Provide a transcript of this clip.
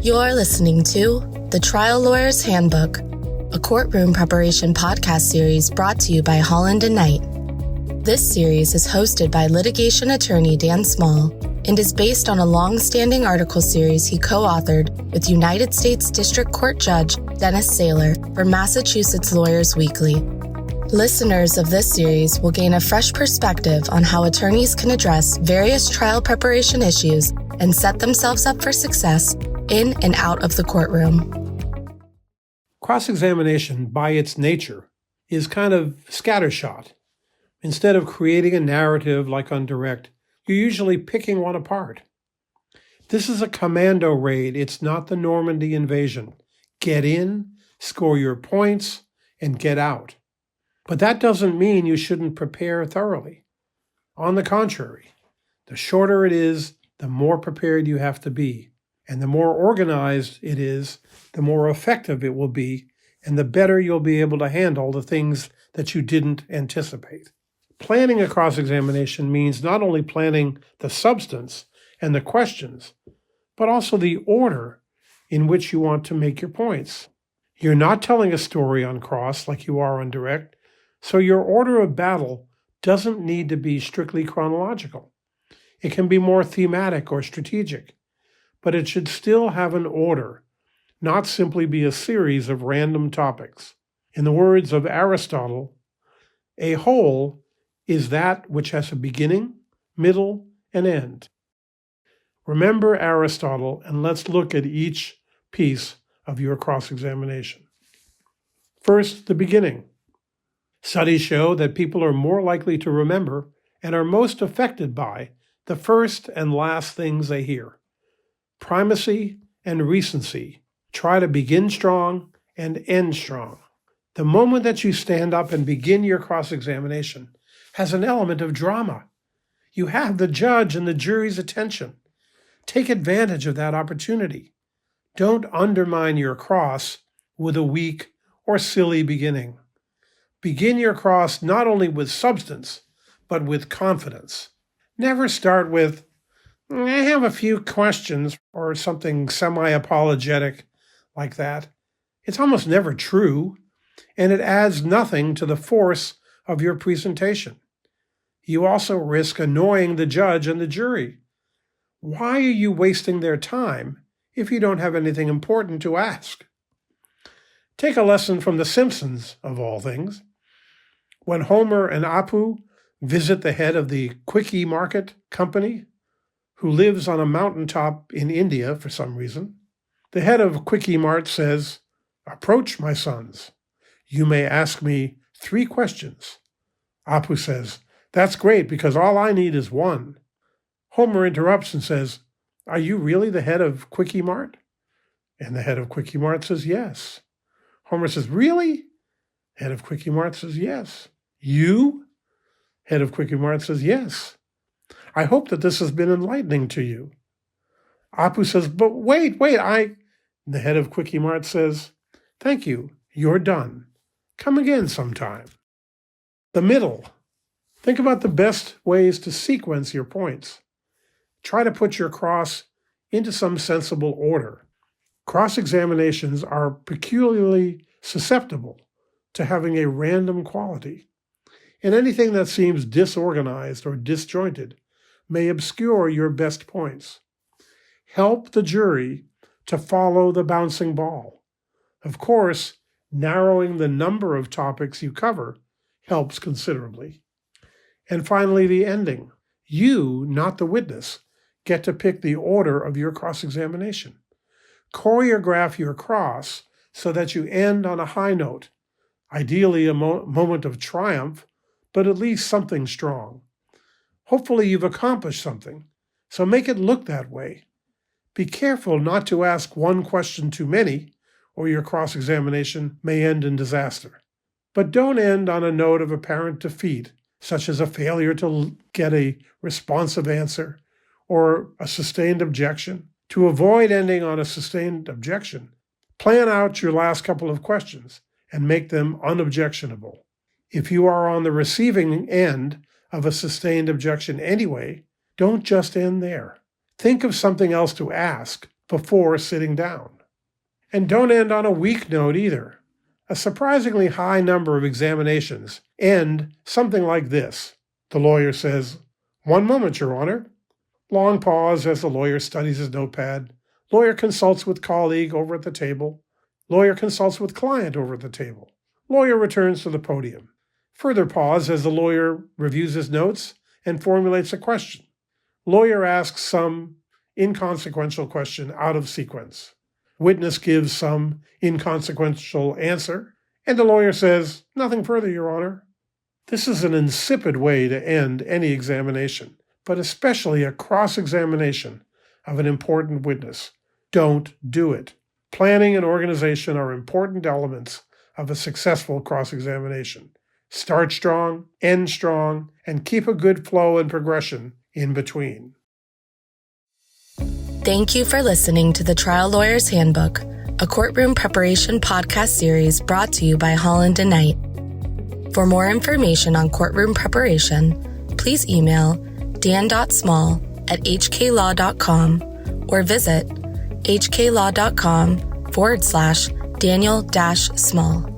You're listening to The Trial Lawyer's Handbook, a courtroom preparation podcast series brought to you by Holland & Knight. This series is hosted by litigation attorney Dan Small and is based on a long-standing article series he co-authored with United States District Court Judge Dennis Saylor for Massachusetts Lawyers Weekly. Listeners of this series will gain a fresh perspective on how attorneys can address various trial preparation issues and set themselves up for success in and out of the courtroom. Cross-examination, by its nature, is kind of scattershot. Instead of creating a narrative like on direct, you're usually picking one apart. This is a commando raid. It's not the Normandy invasion. Get in, score your points, and get out. But that doesn't mean you shouldn't prepare thoroughly. On the contrary, the shorter it is, the more prepared you have to be. And the more organized it is, the more effective it will be, and the better you'll be able to handle the things that you didn't anticipate. Planning a cross-examination means not only planning the substance and the questions, but also the order in which you want to make your points. You're not telling a story on cross like you are on direct, so your order of battle doesn't need to be strictly chronological. It can be more thematic or strategic, but it should still have an order, not simply be a series of random topics. In the words of Aristotle, a whole is that which has a beginning, middle, and end. Remember Aristotle, and let's look at each piece of your cross-examination. First, the beginning. Studies show that people are more likely to remember and are most affected by the first and last things they hear. Primacy and recency. Try to begin strong and end strong. The moment that you stand up and begin your cross-examination has an element of drama. You have the judge and the jury's attention. Take advantage of that opportunity. Don't undermine your cross with a weak or silly beginning. Begin your cross not only with substance, but with confidence. Never start with, I have a few questions, or something semi-apologetic like that. It's almost never true, and it adds nothing to the force of your presentation. You also risk annoying the judge and the jury. Why are you wasting their time if you don't have anything important to ask? Take a lesson from The Simpsons, of all things. When Homer and Apu visit the head of the Quickie Market Company, who lives on a mountaintop in India for some reason, the head of Quickie Mart says, "Approach, my sons. You may ask me 3 questions." Apu says, "That's great, because all I need is 1. Homer interrupts and says, "Are you really the head of Quickie Mart?" And the head of Quickie Mart says, "Yes." Homer says, "Really?" Head of Quickie Mart says, "Yes." "You?" Head of Quickie Mart says, "Yes. I hope that this has been enlightening to you." Apu says, "But wait, The head of Quickie Mart says, "Thank you, you're done. Come again sometime." The middle. Think about the best ways to sequence your points. Try to put your cross into some sensible order. Cross-examinations are peculiarly susceptible to having a random quality, and anything that seems disorganized or disjointed may obscure your best points. Help the jury to follow the bouncing ball. Of course, narrowing the number of topics you cover helps considerably. And finally, the ending. You, not the witness, get to pick the order of your cross-examination. Choreograph your cross so that you end on a high note, ideally a moment of triumph, but at least something strong. Hopefully you've accomplished something, so make it look that way. Be careful not to ask one question too many, or your cross-examination may end in disaster. But don't end on a note of apparent defeat, such as a failure to get a responsive answer or a sustained objection. To avoid ending on a sustained objection, plan out your last couple of questions and make them unobjectionable. If you are on the receiving end of a sustained objection anyway, don't just end there. Think of something else to ask, before sitting down. And don't end on a weak note either. A surprisingly high number of examinations end something like this. The lawyer says, "One moment, Your Honor." Long pause as the lawyer studies his notepad. Lawyer consults with colleague over at the table. Lawyer consults with client over at the table. Lawyer returns to the podium. Further pause as the lawyer reviews his notes and formulates a question. Lawyer asks some inconsequential question out of sequence. Witness gives some inconsequential answer, and the lawyer says, "Nothing further, Your Honor." This is an insipid way to end any examination, but especially a cross-examination of an important witness. Don't do it. Planning and organization are important elements of a successful cross-examination. Start strong, end strong, and keep a good flow and progression in between. Thank you for listening to the Trial Lawyer's Handbook, a courtroom preparation podcast series brought to you by Holland & Knight. For more information on courtroom preparation, please email dan.small@hklaw.com or visit hklaw.com/Daniel-Small.